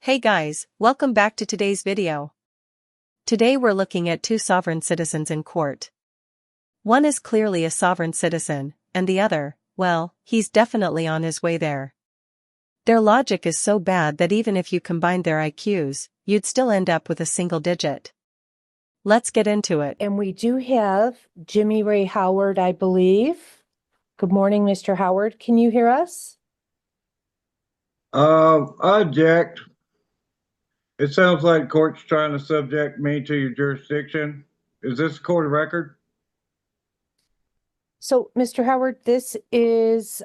Hey guys, welcome back to today's video. Today we're looking at two sovereign citizens in court. One is clearly a sovereign citizen, and the other, well, he's definitely on his way there. Their logic is so bad that even if you combined their IQs, you'd still end up with a single digit. Let's get into it. And we do have Jimmy Ray Howard, I believe. Good morning, Mr. Howard. Can you hear us? I object. It sounds like court's trying to subject me to your jurisdiction. Is this a court of record? So, Mr. Howard, this is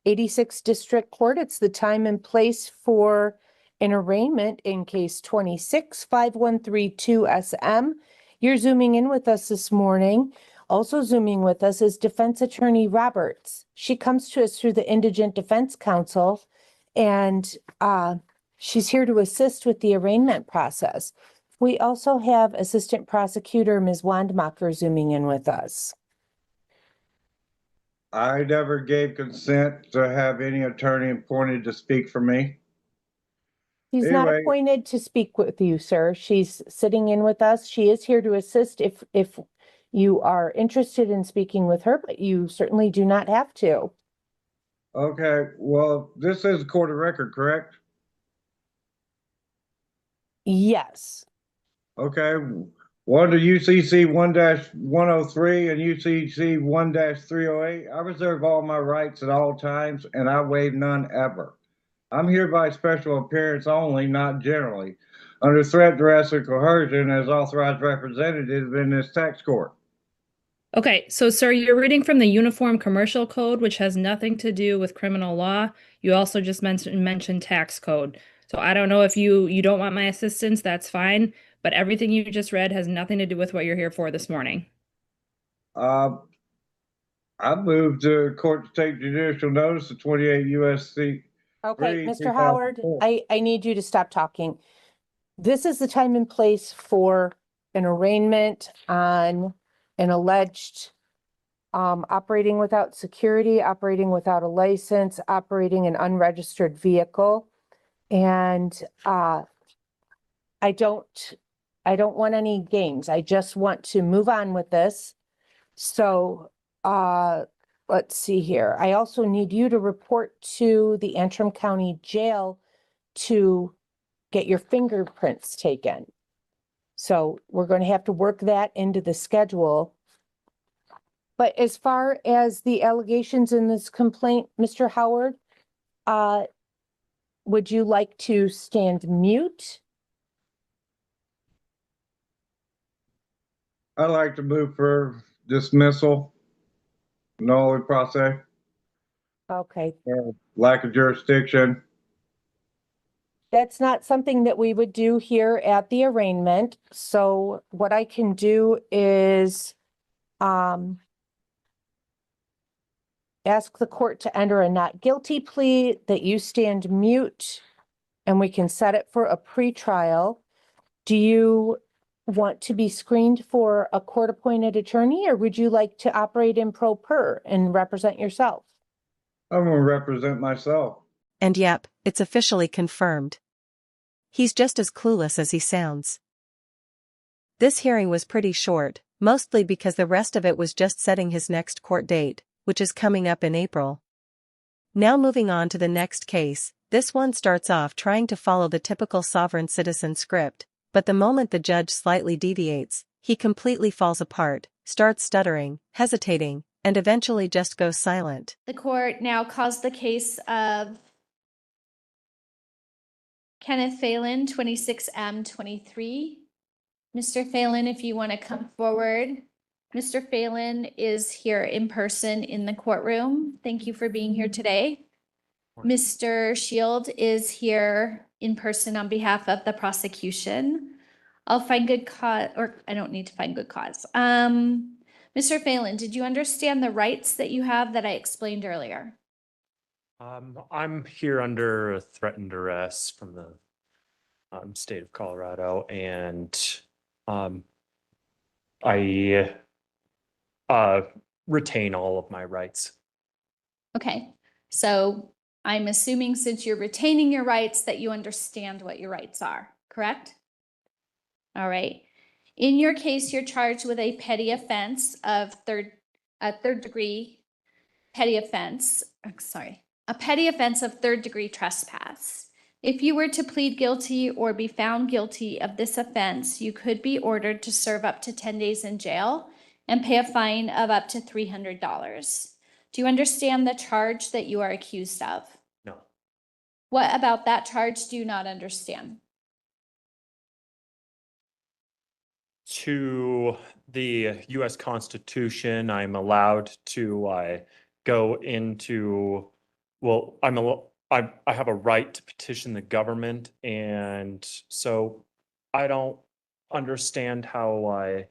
86 District Court. It's the time and place for an arraignment in case 26-5132 SM. You're zooming in with us this morning. Also zooming with us is Defense Attorney Roberts. She comes to us through the Indigent Defense Council, and she's here to assist with the arraignment process. We also have Assistant Prosecutor Ms. Wandmacher zooming in with us. I never gave consent to have any attorney appointed to speak for me. She's not Anyway. appointed to speak with you, sir. She's sitting in with us. She is here to assist if you are interested in speaking with her, but you certainly do not have to. Okay, well, this is a court of record, correct? Yes. Okay, one to UCC 1-103 and UCC 1-308. I reserve all my rights at all times, and I waive none ever. I'm here by special appearance only, not generally, under threat, duress, or coercion as authorized representative in this tax court. Okay, so sir, you're reading from the Uniform Commercial Code, which has nothing to do with criminal law. You also just mentioned tax code. So I don't know if you don't want my assistance, that's fine. But everything you just read has nothing to do with what you're here for this morning. I move to court to take judicial notice of 28 U.S.C. Okay, Mr. Howard, I need you to stop talking. This is the time and place for an arraignment on an alleged operating without security, operating without a license, operating an unregistered vehicle. And I don't want any games. I just want to move on with this. So let's see here. I also need you to report to the Antrim County Jail to get your fingerprints taken. So we're going to have to work that into the schedule. But as far as the allegations in this complaint, Mr. Howard, would you like to stand mute? I'd like to move for dismissal, null process, Okay. lack of jurisdiction. That's not something that we would do here at the arraignment. So what I can do is ask the court to enter a not guilty plea, that you stand mute, and we can set it for a pretrial. Do you want to be screened for a court-appointed attorney, or would you like to operate in pro per and represent yourself? I'm going to represent myself. And yep, it's officially confirmed. He's just as clueless as he sounds. This hearing was pretty short, mostly because the rest of it was just setting his next court date, which is coming up in April. Now moving on to the next case, this one starts off trying to follow the typical sovereign citizen script, but the moment the judge slightly deviates, he completely falls apart, starts stuttering, hesitating, and eventually just goes silent. The court now calls the case of Kenneth Phelan, 26M23. Mr. Phelan, if you want to come forward. Mr. Phelan is here in person in the courtroom. Thank you for being here today. Mr. Shield is here in person on behalf of the prosecution. I'll find good cause, or I don't need to find good cause. Mr. Phelan, did you understand the rights that you have that I explained earlier? I'm here under threat and duress from the state of Colorado, and I retain all of my rights. Okay, so I'm assuming since you're retaining your rights that you understand what your rights are, correct? All right. In your case, you're charged with a petty offense of third degree petty offense. A petty offense of third degree trespass. If you were to plead guilty or be found guilty of this offense, you could be ordered to serve up to 10 days in jail and pay a fine of up to $300. Do you understand the charge that you are accused of? No. What about that charge do you not understand? To the US Constitution, I'm allowed to go into, well, I have a right to petition the government, and so I don't understand how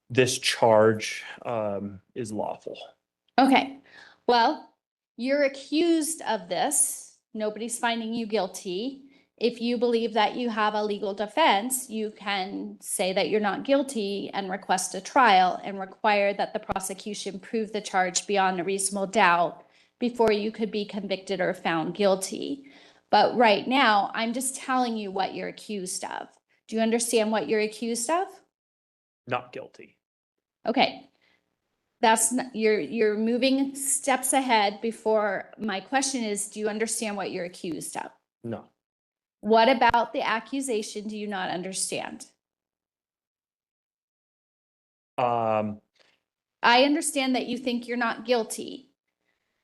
this charge is lawful. Okay, well, you're accused of this. Nobody's finding you guilty. If you believe that you have a legal defense, you can say that you're not guilty and request a trial and require that the prosecution prove the charge beyond a reasonable doubt before you could be convicted or found guilty. But right now, I'm just telling you what you're accused of. Do you understand what you're accused of? Not guilty. Okay. That's not, you're moving steps ahead before my question is, do you understand what you're accused of? No. What about the accusation do you not understand? Um, I understand that you think you're not guilty,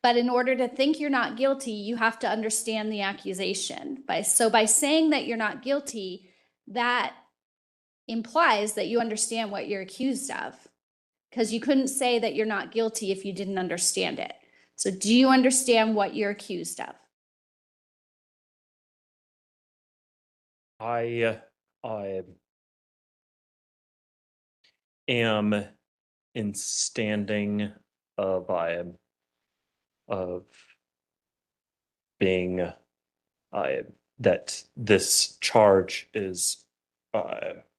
but in order to think you're not guilty, you have to understand the accusation. By saying that you're not guilty, that implies that you understand what you're accused of, because you couldn't say that you're not guilty if you didn't understand it. So do you understand what you're accused of? I am in standing of being that this charge is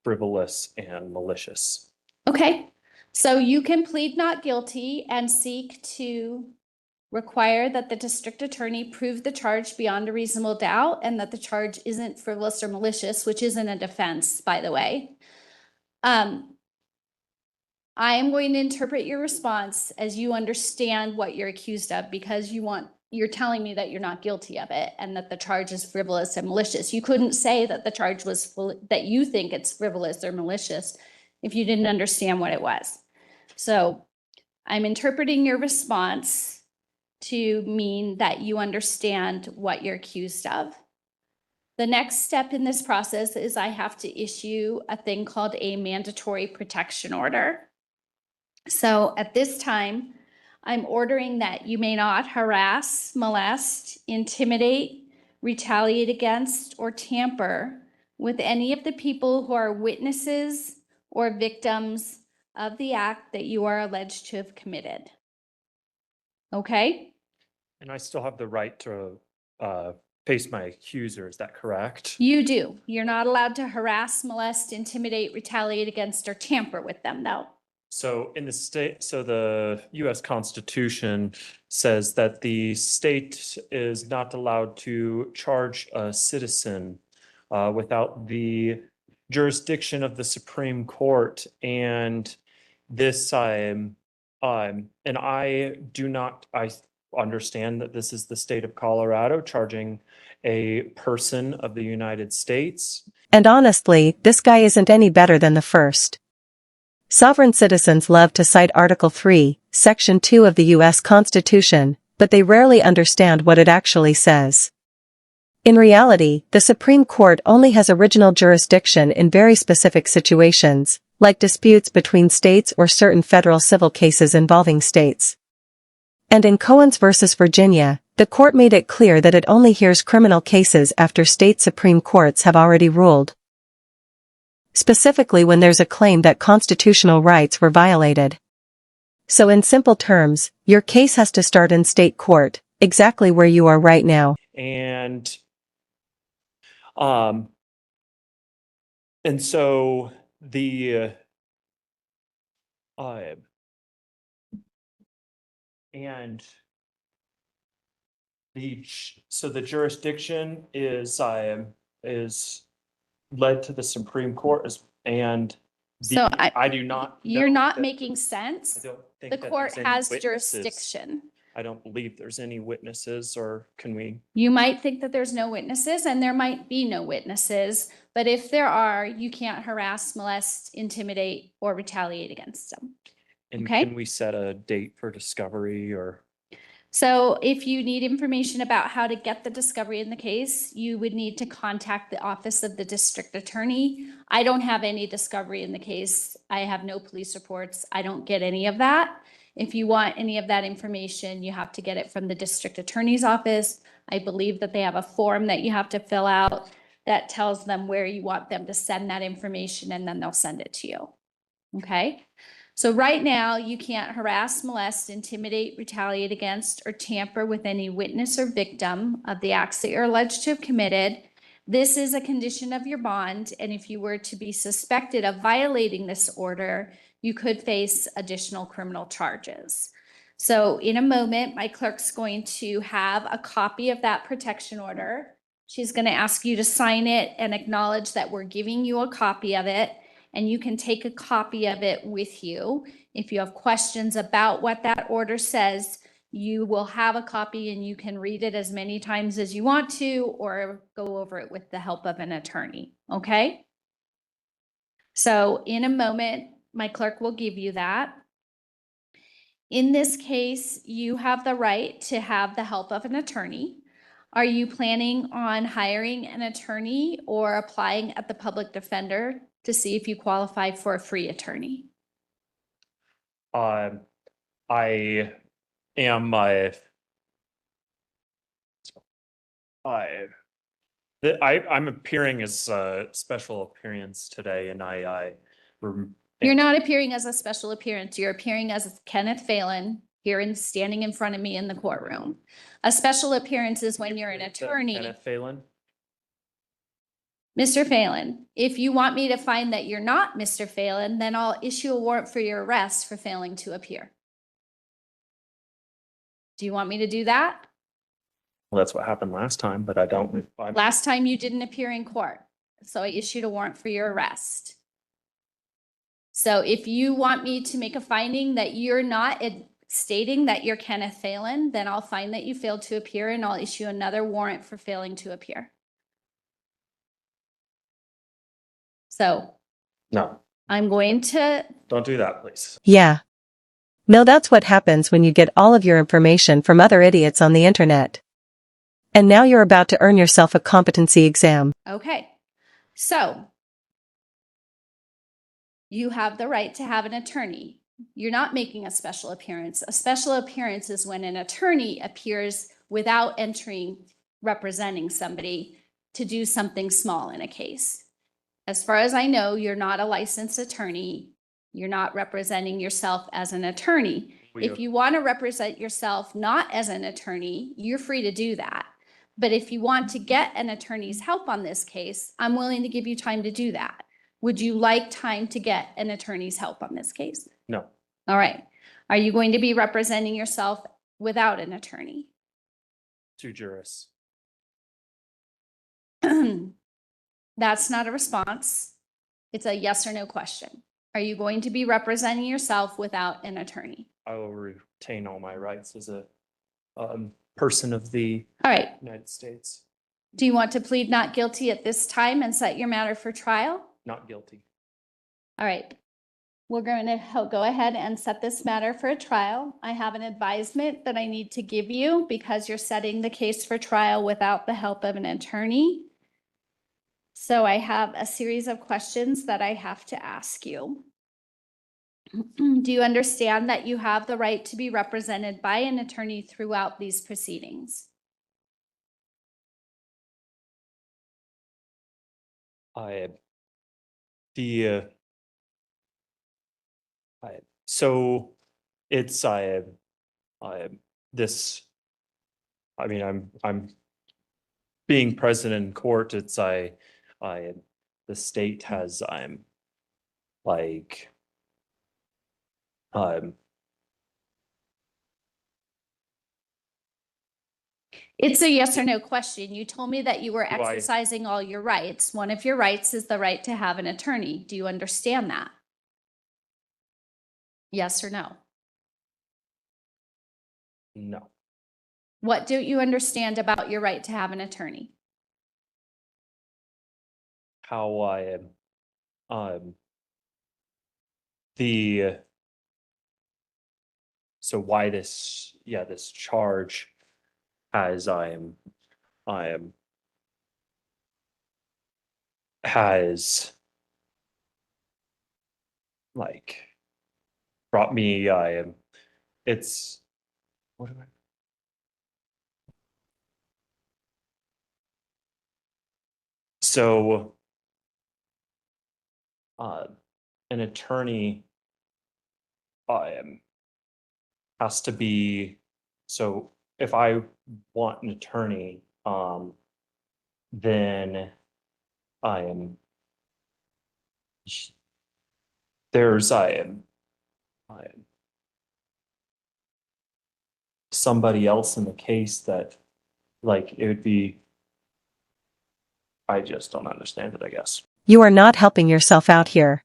frivolous and malicious. Okay, so you can plead not guilty and seek to require that the district attorney prove the charge beyond a reasonable doubt and that the charge isn't frivolous or malicious, which isn't a defense, by the way. I am going to interpret your response as you understand what you're accused of, because you're telling me that you're not guilty of it and that the charge is frivolous and malicious. You couldn't say that the charge was that you think it's frivolous or malicious if you didn't understand what it was. So I'm interpreting your response to mean that you understand what you're accused of. The next step in this process is I have to issue a thing called a mandatory protection order. So at this time, I'm ordering that you may not harass, molest, intimidate, retaliate against, or tamper with any of the people who are witnesses or victims of the act that you are alleged to have committed. Okay? And I still have the right to face my accuser, is that correct? You do. You're not allowed to harass, molest, intimidate, retaliate against, or tamper with them, though. So in the state, so the US Constitution says that the state is not allowed to charge a citizen without the jurisdiction of the Supreme Court. And this and I understand that this is the state of Colorado charging a person of the United States. And honestly, this guy isn't any better than the first. Sovereign citizens love to cite Article 3, Section 2 of the U.S. Constitution, but they rarely understand what it actually says. In reality, the Supreme Court only has original jurisdiction in very specific situations, like disputes between states or certain federal civil cases involving states. And in Cohens versus Virginia, the court made it clear that it only hears criminal cases after state Supreme Courts have already ruled. Specifically when there's a claim that constitutional rights were violated. So in simple terms, your case has to start in state court, exactly where you are right now. And so and So the jurisdiction is led to the Supreme Court and So I do not. You're know not that- making I sense. don't think The that court there's any has witnesses. jurisdiction. I don't believe there's any witnesses, or can we? You might think that there's no witnesses, and there might be no witnesses, but if there are, you can't harass, molest, intimidate, or retaliate against them. And Okay. can we set a date for discovery or? So if you need information about how to get the discovery in the case, you would need to contact the office of the district attorney. I don't have any discovery in the case. I have no police reports. I don't get any of that. If you want any of that information, you have to get it from the district attorney's office. I believe that they have a form that you have to fill out that tells them where you want them to send that information, and then they'll send it to you. Okay? So right now, you can't harass, molest, intimidate, retaliate against, or tamper with any witness or victim of the acts that you're alleged to have committed. This is a condition of your bond, and if you were to be suspected of violating this order, you could face additional criminal charges. So in a moment, my clerk's going to have a copy of that protection order. She's going to ask you to sign it and acknowledge that we're giving you a copy of it. And you can take a copy of it with you. If you have questions about what that order says, you will have a copy and you can read it as many times as you want to, or go over it with the help of an attorney, okay? So in a moment, my clerk will give you that. In this case, you have the right to have the help of an attorney. Are you planning on hiring an attorney or applying at the public defender to see if you qualify for a free attorney? I am I'm appearing as a special appearance today, and You're not appearing as a special appearance. You're appearing as Kenneth Phelan here and standing in front of me in the courtroom. A special appearance is when you're an attorney. Kenneth Phelan. Mr. Phelan, if you want me to find that you're not Mr. Phelan, then I'll issue a warrant for your arrest for failing to appear. Do you want me to do that? Well, that's what happened last time, but I don't. Last time you didn't appear in court, so I issued a warrant for your arrest. So if you want me to make a finding that you're not stating that you're Kenneth Phelan, then I'll find that you failed to appear and I'll issue another warrant for failing to appear. So No, I'm going to. don't do that, please. Yeah. No, that's what happens when you get all of your information from other idiots on the internet. And now you're about to earn yourself a competency exam. Okay. So you have the right to have an attorney. You're not making a special appearance. A special appearance is when an attorney appears without entering, representing somebody to do something small in a case. As far as I know, you're not a licensed attorney. You're not representing yourself as an attorney. If you want to represent yourself not as an attorney, you're free to do that. But if you want to get an attorney's help on this case, I'm willing to give you time to do that. Would you like time to get an attorney's help on this case? No. All right. Are you going to be representing yourself without an attorney? To jurists. That's not a response. It's a yes or no question. Are you going to be representing yourself without an attorney? I will retain all my rights as a person of the All right. United States. Do you want to plead not guilty at this time and set your matter for trial? Not guilty. All right. We're going to go ahead and set this matter for a trial. I have an advisement that I need to give you because you're setting the case for trial without the help of an attorney. So I have a series of questions that I have to ask you. Do you understand that you have the right to be represented by an attorney throughout these proceedings? So it's this. I mean, I'm being present in court. It's the state has It's a yes or no question. You told me that you were Do I- exercising all your rights. One of your rights is the right to have an attorney. Do you understand that? Yes or no? No. What don't you understand about your right to have an attorney? How I am, the, so why this, this charge has, has like brought me, it's, what do I? So, an attorney, has to be, so if I want an attorney, then I am, there's, I am somebody else in the case that, like, it would be, I just don't understand it, I guess. You are not helping yourself out here.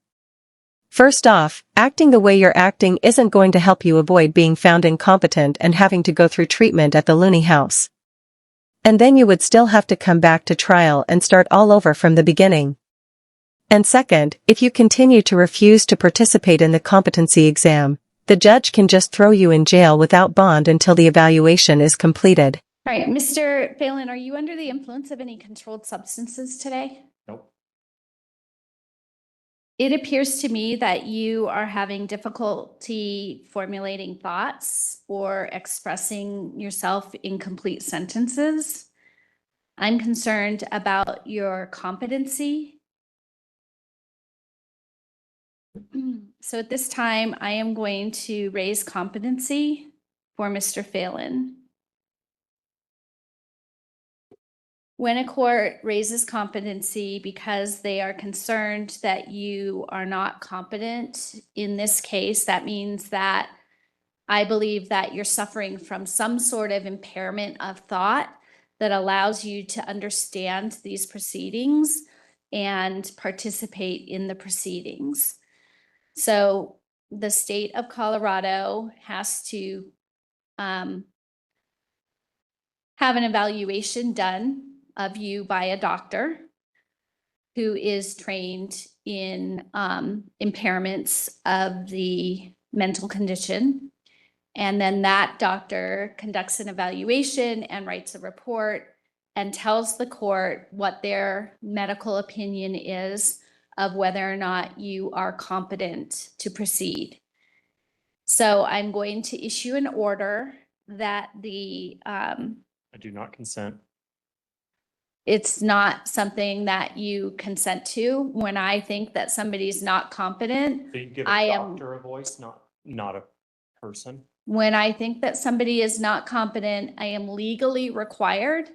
First off, acting the way you're acting isn't going to help you avoid being found incompetent and having to go through treatment at the loony house. And then you would still have to come back to trial and start all over from the beginning. And second, if you continue to refuse to participate in the competency exam, the judge can just throw you in jail without bond until the evaluation is completed. All right, Mr. Phelan, are you under the influence of any controlled substances today? Nope. It appears to me that you are having difficulty formulating thoughts or expressing yourself in complete sentences. I'm concerned about your competency. So at this time, I am going to raise competency for Mr. Phelan. When a court raises competency because they are concerned that you are not competent in this case, that means that I believe that you're suffering from some sort of impairment of thought that allows you to understand these proceedings and participate in the proceedings. So the state of Colorado has to have an evaluation done of you by a doctor who is trained in impairments of the mental condition. And then that doctor conducts an evaluation and writes a report and tells the court what their medical opinion is of whether or not you are competent to proceed. So I'm going to issue an order that I do not consent. it's not something that you consent to. When I think that somebody's not competent, So you give I a am- doctor a voice, not a person. when I think that somebody is not competent, I am legally required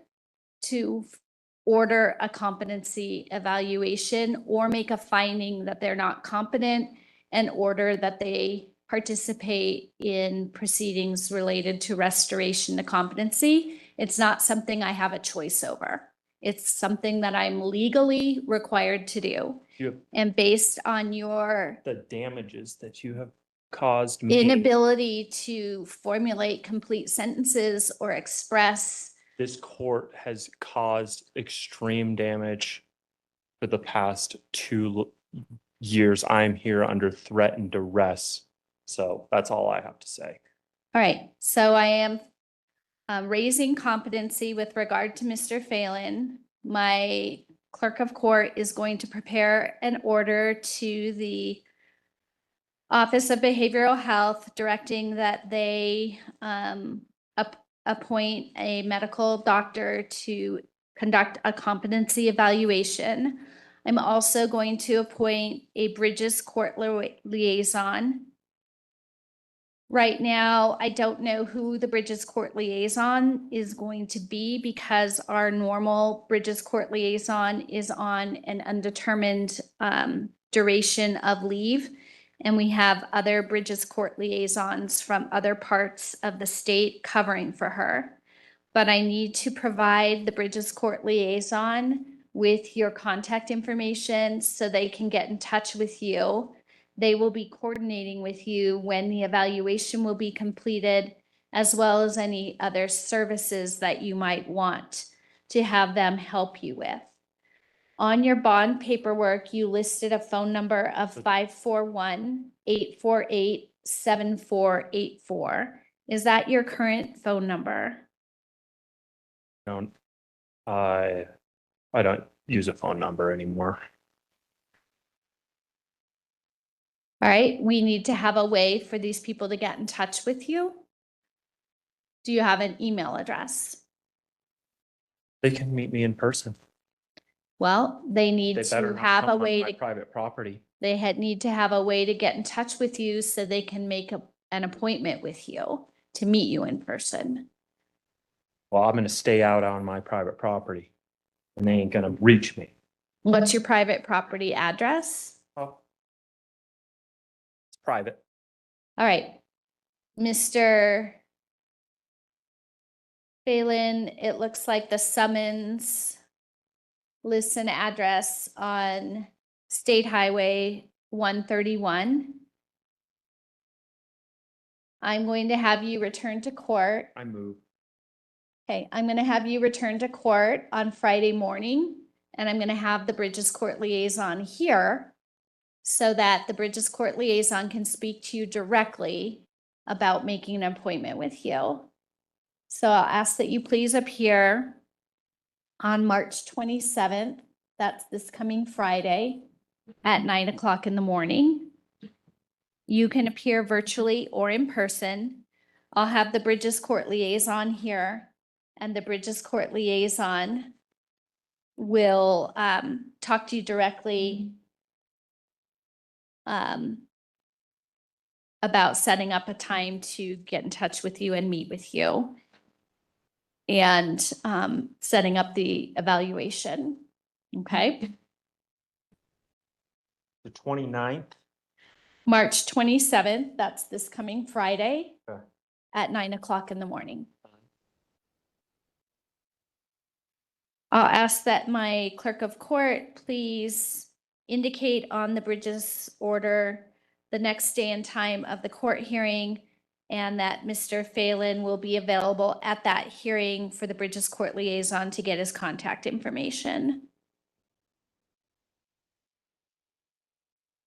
to order a competency evaluation or make a finding that they're not competent and order that they participate in proceedings related to restoration to competency. It's not something I have a choice over. It's something that I'm legally required to do. And based on your The damages that you have caused me. inability to formulate complete sentences or express, This court has caused extreme damage for the past 2 years. I'm here under threat and duress. So that's all I have to say. all right, so I am raising competency with regard to Mr. Phelan. My clerk of court is going to prepare an order to the Office of Behavioral Health directing that they appoint a medical doctor to conduct a competency evaluation. I'm also going to appoint a Bridges Court liaison. Right now, I don't know who the Bridges Court liaison is going to be because our normal Bridges Court liaison is on an undetermined duration of leave. And we have other Bridges Court liaisons from other parts of the state covering for her. but I need to provide the Bridges Court liaison with your contact information so they can get in touch with you. They will be coordinating with you when the evaluation will be completed, as well as any other services that you might want to have them help you with. On your bond paperwork, you listed a phone number of 541-848-7484. Is that your current phone number? Don't, I don't use a phone number anymore. All right, we need to have a way for these people to get in touch with you. Do you have an email address? They can meet me in person. Well, they need They better to not have come a on way my to, private property. they need to have a way to get in touch with you so they can make an appointment with you to meet you in person. Well, I'm gonna stay out on my private property and they ain't gonna reach me. What's your private property address? Oh. It's private. All right, Mr. Phelan, it looks like the summons lists an address on State Highway 131. I'm going to have you return to court. I moved. Okay, I'm going to have you return to court on Friday morning, and I'm going to have the Bridges Court liaison here so that the Bridges Court liaison can speak to you directly about making an appointment with you. So I'll ask that you please appear on March 27th. That's this coming Friday at 9 o'clock in the morning. You can appear virtually or in person. I'll have the Bridges Court liaison here, and the Bridges Court liaison will talk to you directly about setting up a time to get in touch with you and meet with you, and setting up the evaluation. Okay. The 29th. March 27th, that's this coming Friday Okay. at 9 o'clock in the morning. I'll ask that my clerk of court please indicate on the Bridges order the next day and time of the court hearing, and that Mr. Phelan will be available at that hearing for the Bridges Court liaison to get his contact information.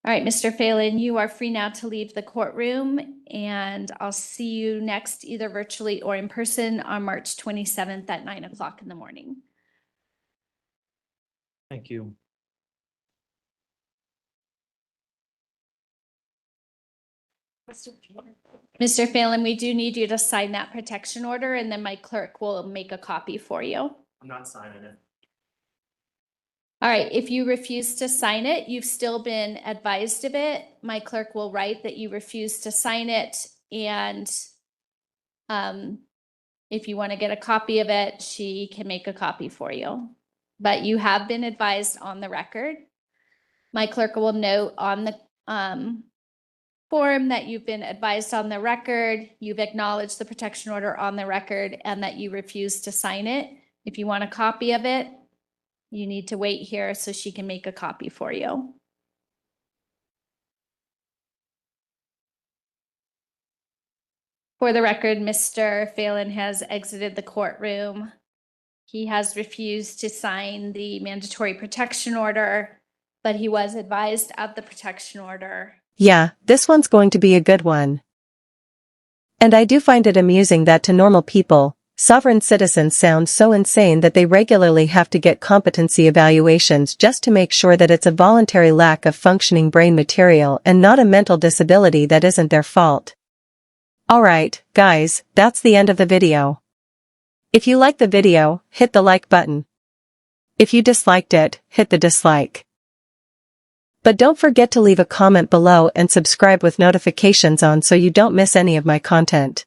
All right, Mr. Phelan, you are free now to leave the courtroom, and I'll see you next either virtually or in person on March 27th at 9 o'clock in the morning. Thank you. Mr. Phelan, we do need you to sign that protection order, and then my clerk will make a copy for you. I'm not signing it. All right, if you refuse to sign it, you've still been advised of it. My clerk will write that you refuse to sign it, and if you want to get a copy of it, she can make a copy for you. But you have been advised on the record. My clerk will note on the form that you've been advised on the record, you've acknowledged the protection order on the record, and that you refuse to sign it. If you want a copy of it, you need to wait here so she can make a copy for you. For the record, Mr. Phelan has exited the courtroom. He has refused to sign the mandatory protection order, but he was advised of the protection order. Yeah, this one's going to be a good one. And I do find it amusing that to normal people, sovereign citizens sound so insane that they regularly have to get competency evaluations just to make sure that it's a voluntary lack of functioning brain material and not a mental disability that isn't their fault. Alright, guys, that's the end of the video. If you liked the video, hit the like button. If you disliked it, hit the dislike. But don't forget to leave a comment below and subscribe with notifications on so you don't miss any of my content.